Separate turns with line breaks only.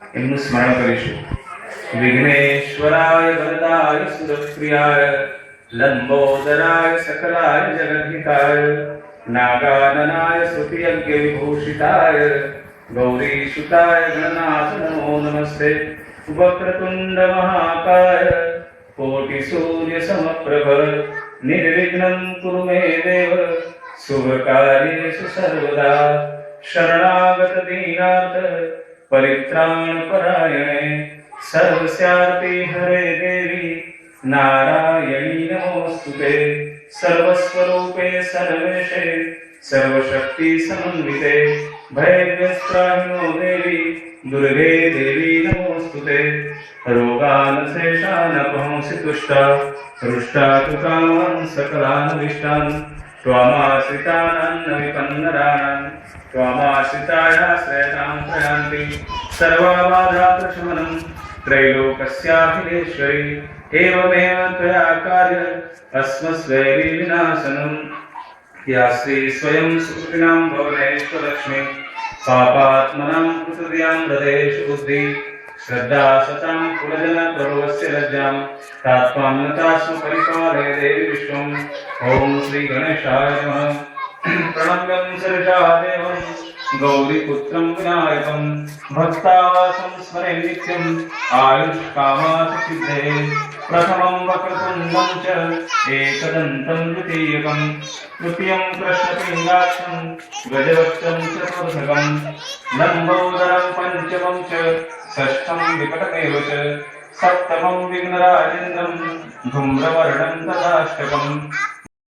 इನ್ನು स्मरण करीशु। विघ्नेश्वराय वरदाय सुरप्रियाय लंबोदराय सकलाय जगद्धिताय नागाननाय स्तुतियज्ञ विभूषिताय गौरीसुताय गणनाथ नमो नमस्ते। वक्रतुंड महाकाय कोटिसूर्य समप्रभ निर्विघ्नं कुरु मे देव शुभकार्येषु सर्वदा। शरणागत दीनार्थ परित्राण परायणे सर्वस्यार्ति हरे देवी नारायणी नमोस्तुते। सर्वस्वरूपे सर्वेशे सर्वशक्ति समन्विते भयव्यस्त्राहिनो देवी दुर्गे देवी नमोस्तुते। रोगानशेषानपहंसि तुष्टा हृष्टा तु कामान् सकलानभीष्टान् त्वामाश्रितानां विपन्नराणां त्वामाश्रितायाश्रयतां प्रयान्ति। सर्वबाधाप्रशमनं त्रैलोक्यस्याखिलेश्वरी एवमेव त्वया कार्य अस्मत्स्वैरी विनाशनम्। या श्री स्वयं सुकृतिनां भुवनेश्वरलक्ष्मी पापात्मनां कृतधियां हृदयेषु बुद्धि श्रद्धा सतां कुलजन प्रभवस्य लज्जां तात्मान्यतास्म परिपालय देवी विश्वम्। ओम श्री गणेशाय नमः। प्रणम्यं शिरसा देवं गौरीपुत्रं विनायकं भक्तावासं स्मरे नित्यं आयुष्कामार्थसिद्धये। प्रथमं वक्रतुण्डं च एकदन्तं द्वितीयकं तृतीयं कृष्णपिङ्गाक्षं गजवक्त्रं चतुर्थकं लम्बोदरं पञ्चमं च षष्ठं विकटमेव च सप्तमं विघ्नराजेन्द्रं धूम्रवर्णं तदाष्टकम्